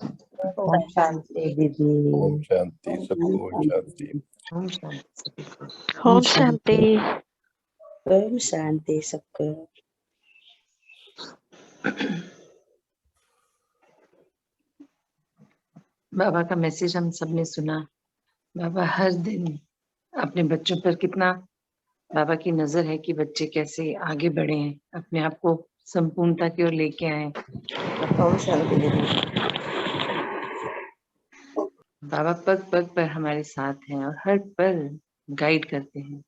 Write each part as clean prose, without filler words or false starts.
ओम शांति दीदी। ओम शांति, सबको ओम शांति। ओम शांति सभी को। ओम शांति। ओम शांति सबको। बाबा का मैसेज हम सबने सुना। बाबा हर दिन अपने बच्चों पर कितना बाबा की नजर है कि बच्चे कैसे आगे बढ़े हैं, अपने आप को संपूर्णता की ओर लेके आए। ओम शांति दीदी। बाबा पग पग पर हमारे साथ हैं और हर पल गाइड करते हैं।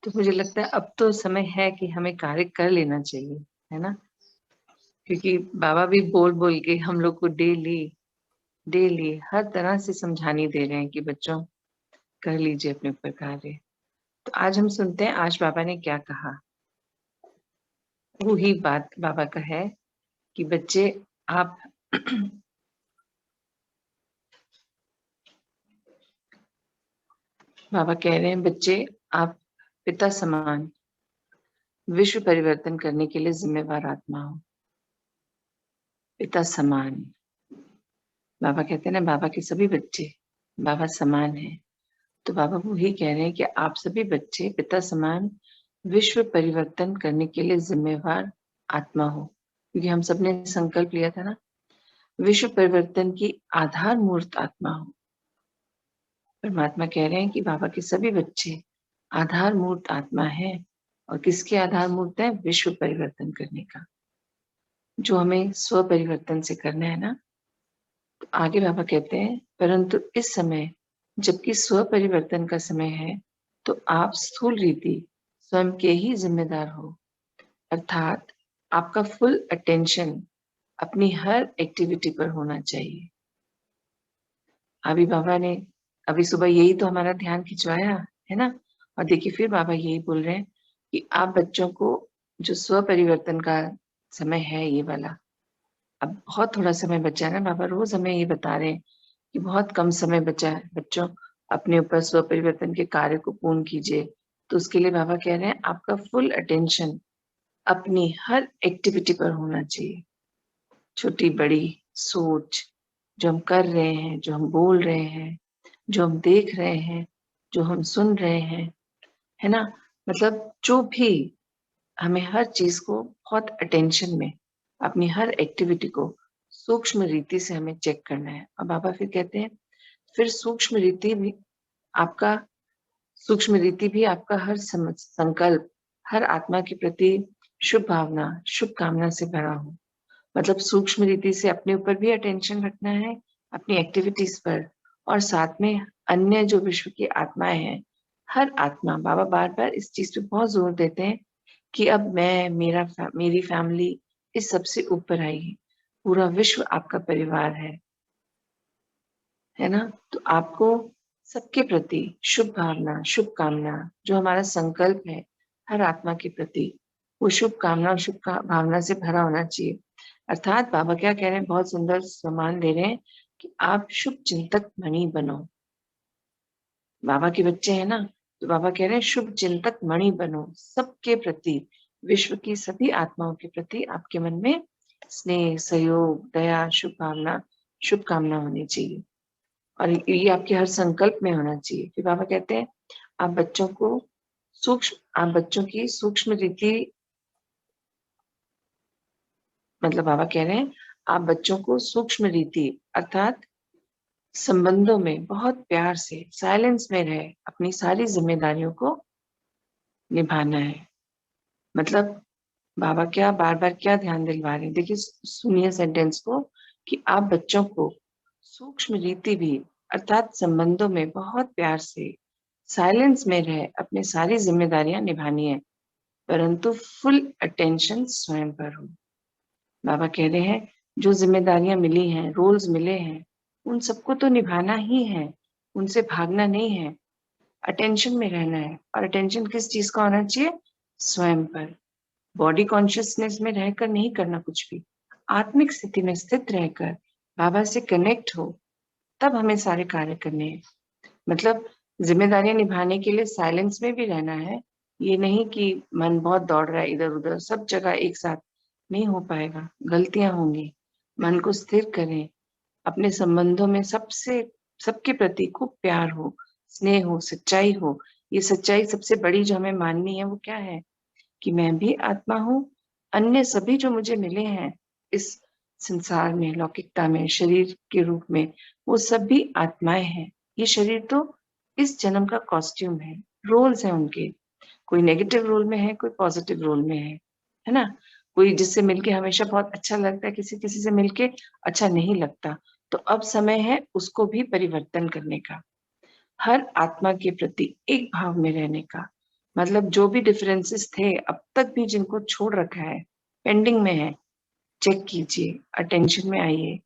तो मुझे लगता है अब तो समय है कि हमें कार्य कर लेना चाहिए, है ना? क्योंकि बाबा भी बोल बोल के हम लोग को डेली हर तरह से समझानी दे रहे हैं कि बच्चों कर लीजिए अपने ऊपर कार्य। तो आज हम सुनते हैं आज बाबा ने क्या कहा। वही बात बाबा का है कि बच्चे आप बाबा कह रहे हैं बच्चे आप पिता समान विश्व परिवर्तन करने के लिए जिम्मेवार आत्मा हो। पिता समान, बाबा कहते हैं ना, बाबा के सभी बच्चे बाबा समान हैं। तो बाबा वही कह रहे हैं कि आप सभी बच्चे पिता समान विश्व परिवर्तन करने के लिए जिम्मेवार आत्मा हो। क्योंकि हम सबने संकल्प लिया था ना, विश्व परिवर्तन की आधार मूर्त आत्मा हो। परमात्मा कह रहे हैं कि बाबा के सभी बच्चे आधार मूर्त आत्मा है। और किसके आधार मूर्त है? विश्व परिवर्तन करने का, जो हमें स्व परिवर्तन से करना है ना। तो आगे बाबा कहते हैं परंतु इस समय जबकि स्व परिवर्तन का समय है तो आप स्थूल रीति स्वयं के ही जिम्मेदार हो। अर्थात आपका फुल अटेंशन अपनी हर एक्टिविटी पर होना चाहिए। बाबा ने अभी सुबह यही तो हमारा ध्यान खिंचवाया है ना। और देखिए फिर बाबा यही बोल रहे हैं कि आप बच्चों को जो स्व परिवर्तन का समय है ये वाला, अब बहुत थोड़ा समय बचा है ना। बाबा रोज हमें ये बता रहे हैं कि बहुत कम समय बचा है, बच्चों अपने ऊपर स्व परिवर्तन के कार्य को पूर्ण कीजिए। तो उसके लिए बाबा कह रहे हैं आपका फुल अटेंशन अपनी हर एक्टिविटी पर होना चाहिए। छोटी बड़ी सोच जो हम कर रहे हैं, जो हम बोल रहे हैं, जो हम देख रहे हैं, जो हम सुन रहे हैं, है ना। मतलब जो भी हमें हर चीज को बहुत अटेंशन में अपनी हर एक्टिविटी को सूक्ष्म रीति से हमें चेक करना है। और बाबा फिर कहते हैं फिर सूक्ष्म रीति भी आपका हर संकल्प हर आत्मा के प्रति शुभ भावना शुभ कामना से भरा हो। मतलब सूक्ष्म रीति से अपने ऊपर भी अटेंशन रखना है, अपनी एक्टिविटीज पर, और साथ में अन्य जो विश्व की आत्माएं हैं, हर आत्मा, बाबा बार बार इस चीज पे बहुत जोर देते हैं कि अब मैं मेरी फैमिली इस सबसे ऊपर आई है। पूरा विश्व आपका परिवार है ना। तो आपको सबके प्रति शुभ भावना शुभ कामना, जो हमारा संकल्प है हर आत्मा के प्रति, वो शुभ कामना और शुभ भावना से भरा होना चाहिए। अर्थात बाबा क्या कह रहे हैं, बहुत सुंदर सम्मान दे रहे हैं कि आप शुभ चिंतक मणि बनो। बाबा के बच्चे हैं ना, तो बाबा कह रहे हैं शुभ चिंतक मणि बनो। सबके प्रति, विश्व की सभी आत्माओं के प्रति आपके मन में स्नेह सहयोग दया शुभ कामना होनी चाहिए। और ये आपके हर संकल्प में होना चाहिए। फिर बाबा कहते हैं आप बच्चों की सूक्ष्म रीति, मतलब बाबा कह रहे हैं आप बच्चों को सूक्ष्म रीति अर्थात संबंधों में बहुत प्यार से साइलेंस में रहे अपनी सारी जिम्मेदारियों को निभाना है। मतलब बाबा क्या बार बार क्या ध्यान दिलवा रहे हैं, देखिए सुनिए सेंटेंस को, कि आप बच्चों को सूक्ष्म रीति भी अर्थात संबंधों में बहुत प्यार से साइलेंस में रहे अपनी सारी जिम्मेदारियां निभानी है, परंतु फुल अटेंशन स्वयं पर हो। बाबा कह रहे हैं जो जिम्मेदारियां मिली हैं, रोल्स मिले हैं, उन सबको तो निभाना ही है, उनसे भागना नहीं है, अटेंशन में रहना है। और अटेंशन किस चीज का होना चाहिए? स्वयं पर। बॉडी कॉन्शियसनेस में रहकर नहीं करना कुछ भी, आत्मिक स्थिति में स्थित रहकर बाबा से कनेक्ट हो, तब हमें सारे कार्य करने हैं। मतलब जिम्मेदारियां निभाने के लिए साइलेंस में भी रहना है। ये नहीं कि मन बहुत दौड़ रहा है इधर उधर सब जगह एक साथ, नहीं हो पाएगा, गलतियां होंगी। मन को स्थिर करें, अपने संबंधों में सबके प्रति खूब प्यार हो, स्नेह हो, सच्चाई हो। ये सच्चाई सबसे बड़ी जो हमें माननी है वो क्या है कि मैं भी आत्मा हूँ, अन्य सभी जो मुझे मिले हैं इस संसार में, लौकिकता में, शरीर के रूप में, वो सब भी आत्माएं हैं। ये शरीर तो इस जन्म का कॉस्ट्यूम है, रोल्स हैं उनके। कोई नेगेटिव रोल में है, कोई पॉजिटिव रोल में है ना? कोई जिससे मिलके हमेशा बहुत अच्छा लगता है, किसी किसी से मिलके अच्छा नहीं लगता। तो अब समय है उसको भी परिवर्तन करने का, हर आत्मा के प्रति एक भाव में रहने का। मतलब जो भी डिफरेंसेस थे अब तक भी जिनको छोड़ रखा है, पेंडिंग में है, चेक कीजिए, अटेंशन में आइए,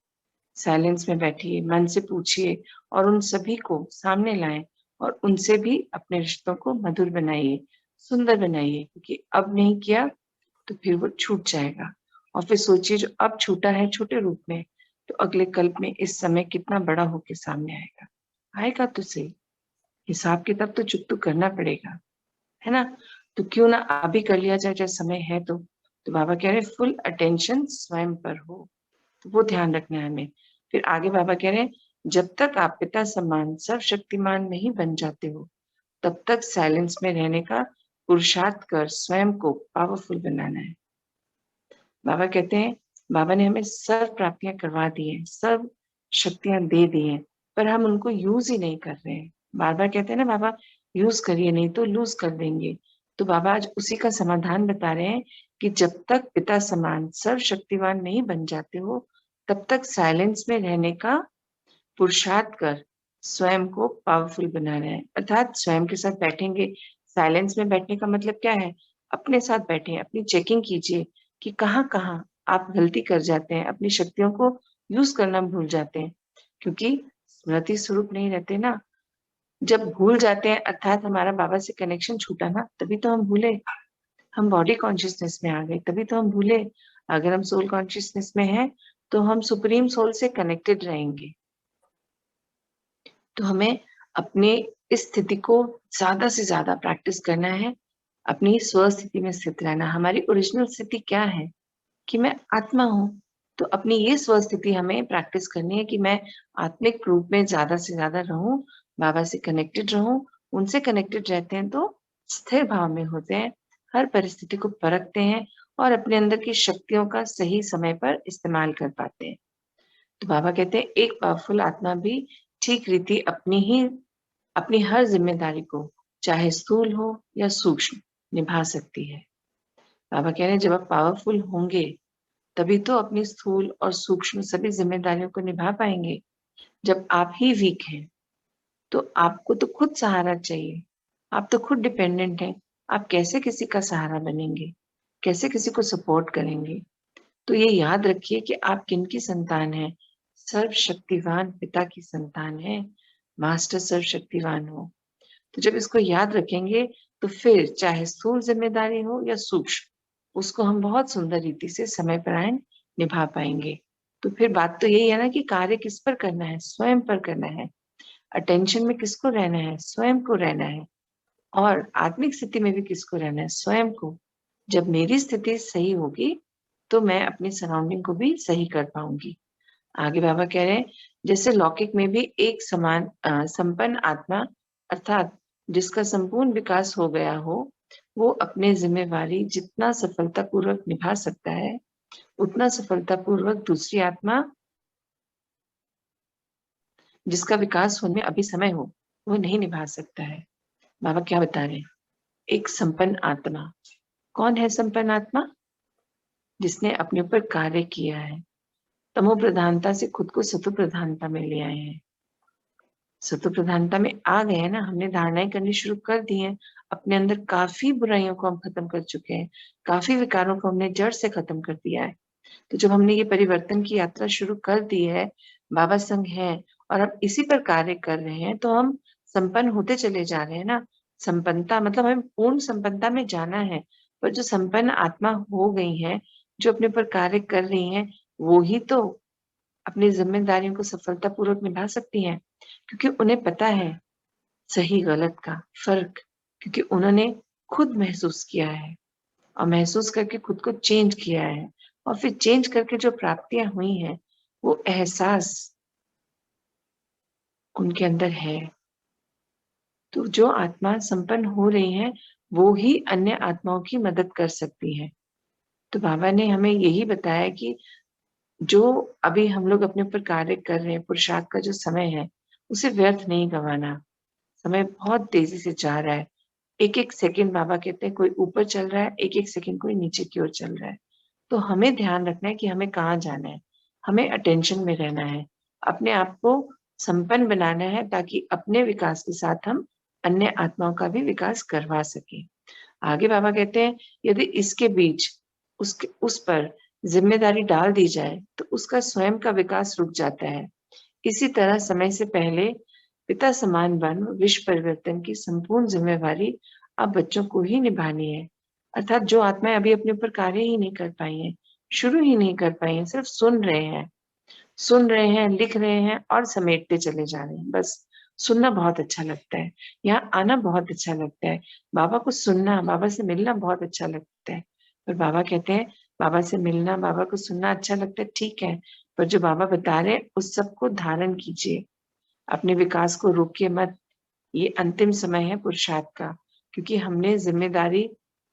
साइलेंस में बैठिए, मन से पूछिए और उन सभी को सामने लाएं और उनसे भी अपने रिश्तों को मधुर बनाइए, सुंदर बनाइए, क्योंकि अब नहीं किया तो फिर वो छूट जाएगा। और फिर सोचिए जो अब छूटा है छोटे रूप में, तो अगले कल्प में इस समय कितना बड़ा होके सामने आएगा। आएगा तो सही, हिसाब किताब तो चुप तो करना पड़ेगा, है ना? तो क्यों ना अभी कर लिया जाए, जब समय है तो बाबा कह रहे फुल अटेंशन स्वयं पर हो, तो वो ध्यान रखना है हमें। फिर आगे बाबा कह रहे हैं जब तक आप पिता समान सर्वशक्तिमान नहीं बन जाते हो, तब तक साइलेंस में रहने का पुरुषार्थ कर स्वयं को पावरफुल बनाना है। बाबा कहते हैं बाबा ने हमें सर्व प्राप्तियां करवा दी है, सर्व शक्तियां दे दी हैं, पर हम उनको यूज ही नहीं कर रहे हैं। बार बार कहते हैं ना बाबा यूज करिए नहीं तो लूज कर देंगे। तो बाबा आज उसी का समाधान बता रहे हैं कि जब तक पिता समान सर्व शक्तिवान नहीं बन जाते हो, तब तक साइलेंस में रहने का पुरुषार्थ कर स्वयं को पावरफुल बनाना है। अर्थात स्वयं के साथ बैठेंगे। साइलेंस में बैठने का मतलब क्या है? अपने साथ बैठे, अपनी चेकिंग कीजिए कि कहाँ कहाँ आप गलती कर जाते हैं, अपनी शक्तियों को यूज करना भूल जाते हैं, क्योंकि स्मृति स्वरूप नहीं रहते ना। जब भूल जाते हैं अर्थात हमारा बाबा से कनेक्शन छूटा ना, तभी तो हम भूले। हम बॉडी कॉन्शियसनेस में आ गए तभी तो हम भूले। अगर हम सोल कॉन्शियसनेस में हैं तो हम सुप्रीम सोल से कनेक्टेड रहेंगे। तो हमें अपने इस स्थिति को ज्यादा से ज्यादा प्रैक्टिस करना है, अपनी स्व स्थिति में स्थित रहना। हमारी ओरिजिनल स्थिति क्या है कि मैं आत्मा हूँ। तो अपनी ये स्व स्थिति हमें प्रैक्टिस करनी है कि मैं आत्मिक रूप में ज्यादा से ज्यादा रहूं, बाबा से कनेक्टेड रहूं। उनसे कनेक्टेड रहते हैं तो स्थिर भाव में होते हैं, हर परिस्थिति को परखते हैं और अपने अंदर की शक्तियों का सही समय पर इस्तेमाल कर पाते हैं। तो बाबा कहते हैं एक पावरफुल आत्मा भी ठीक रीति अपनी हर जिम्मेदारी को, चाहे स्थूल हो या सूक्ष्म, निभा सकती है। बाबा कह रहे हैं जब आप पावरफुल होंगे तभी तो अपनी स्थूल और सूक्ष्म सभी जिम्मेदारियों को निभा पाएंगे। जब आप ही वीक हैं तो आपको तो खुद सहारा चाहिए, आप तो खुद डिपेंडेंट हैं। आप कैसे किसी का सहारा बनेंगे, कैसे किसी को सपोर्ट करेंगे? तो ये याद रखिए कि आप किनकी संतान हैं? सर्वशक्तिवान पिता की संतान है। मास्टर सर्वशक्तिवान हो। तो जब इसको याद रखेंगे तो फिर चाहे स्थूल जिम्मेदारी हो या सूक्ष्म, उसको हम बहुत सुंदर रीति से समय पर आए निभा पाएंगे। तो फिर बात तो यही है ना कि कार्य किस पर करना है? स्वयं पर करना है। अटेंशन में किसको रहना है? स्वयं को रहना है। और आत्मिक स्थिति में भी किसको रहना है? स्वयं को। जब मेरी स्थिति सही होगी तो मैं अपनी सराउंडिंग को भी सही कर पाऊंगी। आगे बाबा कह रहे हैं जैसे लौकिक में भी एक समान संपन्न आत्मा अर्थात जिसका संपूर्ण विकास हो गया हो, वो अपने जिम्मेवारी जितना सफलतापूर्वक निभा सकता है, उतना सफलतापूर्वक दूसरी आत्मा जिसका विकास होने में अभी समय हो वो नहीं निभा सकता है। बाबा क्या बता रहे हैं? एक संपन्न आत्मा। कौन है संपन्न आत्मा? जिसने अपने ऊपर कार्य किया है, तमो प्रधानता से खुद को सतो प्रधानता में ले आए हैं। सतो प्रधानता में आ गए हैं ना, हमने धारणाएं करनी शुरू कर दी हैं। अपने अंदर काफी बुराइयों को हम खत्म कर चुके हैं, काफी विकारों को हमने जड़ से खत्म कर दिया है। तो जब हमने ये परिवर्तन की यात्रा शुरू कर दी है, बाबा संग है और हम इसी पर कार्य कर रहे हैं, तो हम संपन्न होते चले जा रहे हैं ना। संपन्नता मतलब हमें पूर्ण संपन्नता में जाना है। पर जो संपन्न आत्मा हो गई है, जो अपने पर कार्य कर रही हैं, वो ही तो अपनी जिम्मेदारियों को सफलतापूर्वक निभा सकती हैं, क्योंकि उन्हें पता है सही गलत का फर्क, क्योंकि उन्होंने खुद महसूस किया है और महसूस करके खुद को चेंज किया है। और फिर चेंज करके जो प्राप्तियां हुई हैं वो एहसास उनके अंदर है। तो जो आत्मा संपन्न हो रही है वो ही अन्य आत्माओं की मदद कर सकती है। तो बाबा ने हमें यही बताया कि जो अभी हम लोग अपने ऊपर कार्य कर रहे हैं, पुरुषार्थ का जो समय है उसे व्यर्थ नहीं गंवाना। समय बहुत तेजी से जा रहा है। एक एक सेकंड बाबा कहते हैं कोई ऊपर चल रहा है, एक एक सेकंड कोई नीचे की ओर चल रहा है। तो हमें ध्यान रखना है कि हमें कहाँ जाना है। हमें अटेंशन में रहना है, अपने आप को संपन्न बनाना है ताकि अपने विकास के साथ हम अन्य आत्माओं का भी विकास करवा सके। आगे बाबा कहते हैं यदि इसके बीच उस पर जिम्मेदारी डाल दी जाए तो उसका स्वयं का विकास रुक जाता है। इसी तरह समय से पहले पिता समान बन विश्व परिवर्तन की संपूर्ण जिम्मेवारी अब बच्चों को ही निभानी है। अर्थात जो आत्माएं अभी अपने ऊपर कार्य ही नहीं कर पाई हैं, शुरू ही नहीं कर पाई हैं, सिर्फ सुन रहे हैं, लिख रहे हैं और समेटते चले जा रहे हैं। बस सुनना बहुत अच्छा लगता है, यहाँ आना बहुत अच्छा लगता है, बाबा को सुनना, बाबा से मिलना बहुत अच्छा लगता है। पर बाबा कहते हैं बाबा से मिलना, बाबा को सुनना अच्छा लगता है, ठीक है, पर जो बाबा बता रहे हैं उस सबको धारण कीजिए, अपने विकास को रोकिए मत। ये अंतिम समय है पुरुषार्थ का, क्योंकि हमने जिम्मेदारी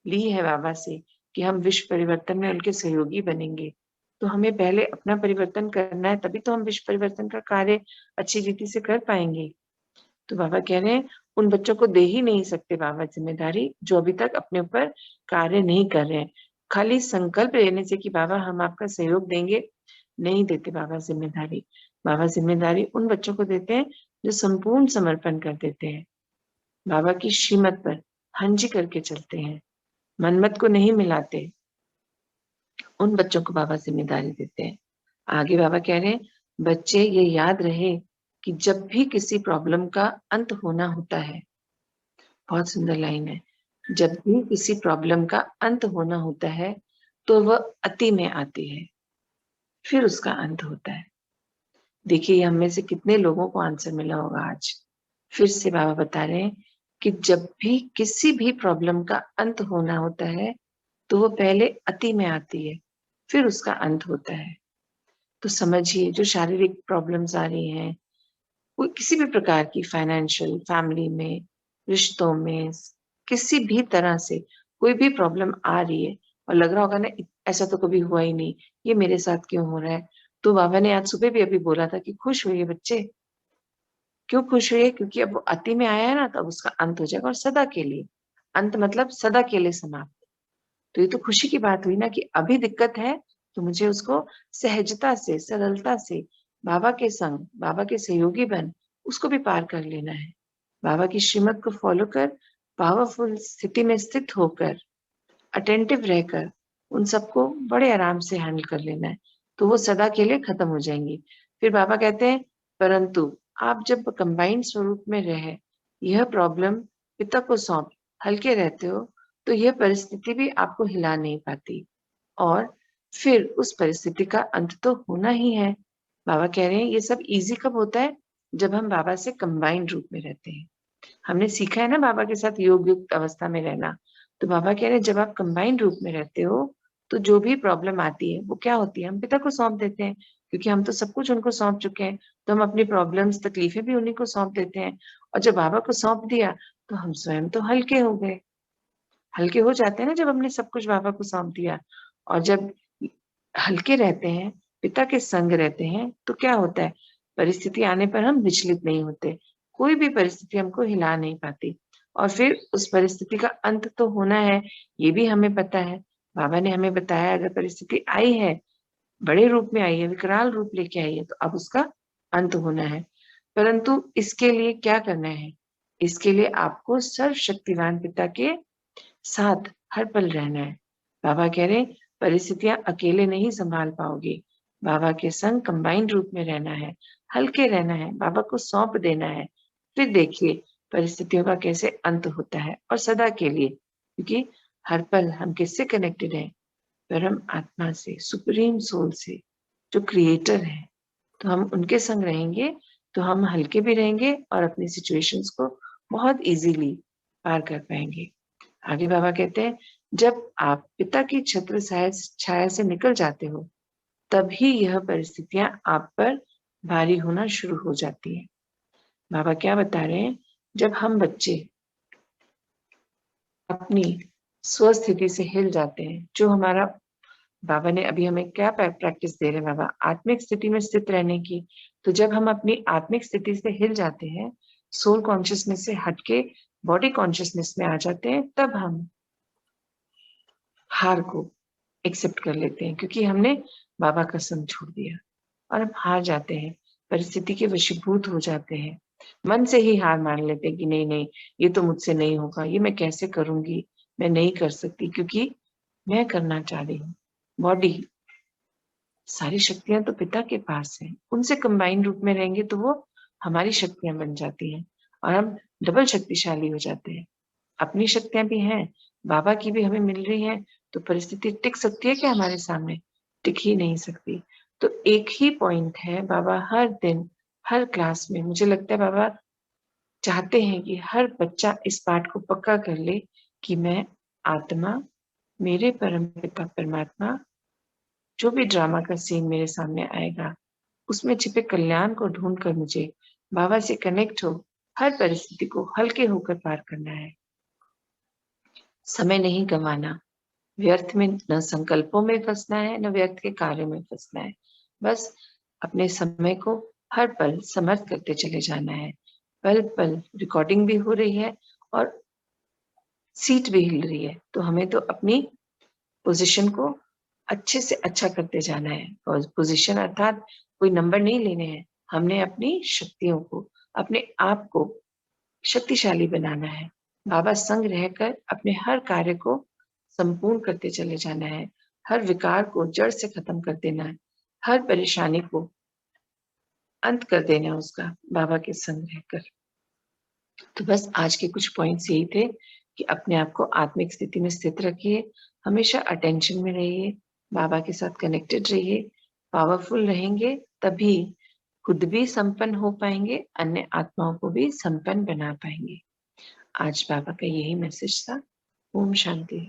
ली है बाबा से कि हम विश्व परिवर्तन में उनके सहयोगी बनेंगे। तो हमें पहले अपना परिवर्तन करना है, तभी तो हम विश्व परिवर्तन का कार्य अच्छी रीति से कर पाएंगे। तो बाबा कह रहे हैं उन बच्चों को दे ही नहीं सकते बाबा जिम्मेदारी जो अभी तक अपने ऊपर कार्य नहीं कर रहे हैं। खाली संकल्प लेने से कि बाबा हम आपका सहयोग देंगे, नहीं देते बाबा जिम्मेदारी। बाबा जिम्मेदारी उन बच्चों को देते हैं जो संपूर्ण समर्पण कर देते हैं, बाबा की श्रीमत पर हंजी करके चलते हैं, मनमत को नहीं मिलाते। उन बच्चों को बाबा जिम्मेदारी देते हैं। आगे बाबा कह रहे हैं बच्चे ये याद रहे कि जब भी किसी प्रॉब्लम का अंत होना होता है, बहुत सुंदर लाइन है, जब भी किसी प्रॉब्लम का अंत होना होता है तो वह अति में आती है, फिर उसका अंत होता है। देखिए हम में से कितने लोगों को आंसर मिला होगा आज। फिर से बाबा बता रहे हैं कि जब भी किसी भी प्रॉब्लम का अंत होना होता है तो वो पहले अति में आती है, फिर उसका अंत होता है। तो समझिए जो शारीरिक प्रॉब्लम्स आ रही हैं, कोई किसी भी प्रकार की, फाइनेंशियल, फैमिली में, रिश्तों में, किसी भी तरह से कोई भी प्रॉब्लम आ रही है और लग रहा होगा ना ऐसा तो कभी हुआ ही नहीं, ये मेरे साथ क्यों हो रहा है। तो बाबा ने आज सुबह भी अभी बोला था कि खुश होइए बच्चे। क्यों खुश हुए? क्योंकि अब वो अति में आया है ना, तो अब उसका अंत हो जाएगा और सदा के लिए। अंत मतलब सदा के लिए समाप्त। तो ये तो खुशी की बात हुई ना कि अभी दिक्कत है तो मुझे उसको सहजता से, सरलता से, बाबा के संग, बाबा के सहयोगी बन उसको भी पार कर लेना है। बाबा की श्रीमत को फॉलो कर, पावरफुल स्थिति में स्थित होकर, अटेंटिव रहकर उन सबको बड़े आराम से हैंडल कर लेना है, तो वो सदा के लिए खत्म हो जाएंगी। फिर बाबा कहते हैं परंतु आप जब कंबाइंड स्वरूप में रहे, यह प्रॉब्लम पिता को सौंप हल्के रहते हो, तो यह परिस्थिति भी आपको हिला नहीं पाती और फिर उस परिस्थिति का अंत तो होना ही है। बाबा कह रहे हैं ये सब इजी कब होता है? जब हम बाबा से कंबाइंड रूप में रहते हैं। हमने सीखा है ना बाबा के साथ योग युक्त अवस्था में रहना। तो बाबा कह रहे हैं जब आप कंबाइंड रूप में रहते हो तो जो भी प्रॉब्लम आती है वो क्या होती है, हम पिता को सौंप देते हैं, क्योंकि हम तो सब कुछ उनको सौंप चुके हैं। तो हम अपनी प्रॉब्लम्स, तकलीफें भी उन्हीं को सौंप देते हैं। और जब बाबा को सौंप दिया तो हम स्वयं तो हल्के हो गए। हल्के हो जाते हैं ना जब हमने सब कुछ बाबा को सौंप दिया। और जब हल्के रहते हैं, पिता के संग रहते हैं, तो क्या होता है, परिस्थिति आने पर हम विचलित नहीं होते। कोई भी परिस्थिति हमको हिला नहीं पाती और फिर उस परिस्थिति का अंत तो होना है, ये भी हमें पता है। बाबा ने हमें बताया अगर परिस्थिति आई है, बड़े रूप में आई है, विकराल रूप लेके आई है, तो अब उसका अंत होना है। परंतु इसके लिए क्या करना है? इसके लिए आपको सर्वशक्तिवान पिता के साथ हर पल रहना है। बाबा कह रहे परिस्थितियां अकेले नहीं संभाल पाओगे, बाबा के संग कंबाइंड रूप में रहना है, हल्के रहना है, बाबा को सौंप देना है। फिर देखिए परिस्थितियों का कैसे अंत होता है और सदा के लिए, क्योंकि हर पल हम किससे कनेक्टेड हैं? परम आत्मा से, सुप्रीम सोल से, जो क्रिएटर है। तो हम उनके संग रहेंगे तो हम हल्के भी रहेंगे और अपनी सिचुएशंस को बहुत इजीली पार कर पाएंगे। आगे बाबा कहते हैं जब आप पिता की छत्र छाया से निकल जाते हो, तभी यह परिस्थितियां आप पर भारी होना शुरू हो जाती है। बाबा क्या बता रहे हैं, जब हम बच्चे अपनी स्वस्थिति से हिल जाते हैं, जो हमारा बाबा ने अभी हमें क्या प्रैक्टिस दे रहे हैं बाबा, आत्मिक स्थिति में स्थित रहने की। तो जब हम अपनी आत्मिक स्थिति से हिल जाते हैं, सोल कॉन्शियसनेस से हटके बॉडी कॉन्शियसनेस में आ जाते हैं, तब हम हार को एक्सेप्ट कर लेते हैं, क्योंकि हमने बाबा का संग छोड़ दिया और हम हार जाते हैं, परिस्थिति के वशीभूत हो जाते हैं, मन से ही हार मान लेते हैं कि नहीं नहीं, ये तो मुझसे नहीं होगा, ये मैं कैसे करूंगी, मैं नहीं कर सकती, क्योंकि मैं करना चाह रही हूँ। बॉडी, सारी शक्तियां तो पिता के पास हैं, उनसे कंबाइन रूप में रहेंगे तो वो हमारी शक्तियां बन जाती हैं और हम डबल शक्तिशाली हो जाते हैं। अपनी शक्तियां भी हैं, बाबा की भी हमें मिल रही है, तो परिस्थिति टिक सकती है क्या हमारे सामने? टिक ही नहीं सकती। तो एक ही पॉइंट है, बाबा हर दिन हर क्लास में, मुझे लगता है बाबा चाहते हैं कि हर बच्चा इस पाठ को पक्का कर ले कि मैं आत्मा, मेरे परम पिता परमात्मा, जो भी ड्रामा का सीन मेरे सामने आएगा, उसमें छिपे कल्याण को ढूंढ कर मुझे बाबा से कनेक्ट हो हर परिस्थिति को हल्के होकर पार करना है। समय नहीं गंवाना, व्यर्थ में न संकल्पों में फंसना है, न व्यर्थ के कार्य में फंसना है। बस अपने समय को हर पल समर्थ करते चले जाना है। पल पल रिकॉर्डिंग भी हो रही है और सीट भी हिल रही है, तो हमें तो अपनी पोजीशन को अच्छे से अच्छा करते जाना है। और पोजीशन अर्थात कोई नंबर नहीं लेने हैं, हमने अपनी शक्तियों को, अपने आप को शक्तिशाली बनाना है। बाबा संग रहकर अपने हर कार्य को संपूर्ण करते चले जाना है, हर विकार को जड़ से खत्म कर देना है, हर परेशानी को अंत कर देना है उसका, बाबा के संग रहकर। तो बस आज के कुछ पॉइंट्स यही थे कि अपने आप को आत्मिक स्थिति में स्थित रखिए, हमेशा अटेंशन में रहिए, बाबा के साथ कनेक्टेड रहिए, पावरफुल रहेंगे तभी खुद भी संपन्न हो पाएंगे, अन्य आत्माओं को भी संपन्न बना पाएंगे। आज बाबा का यही मैसेज था। ओम शांति।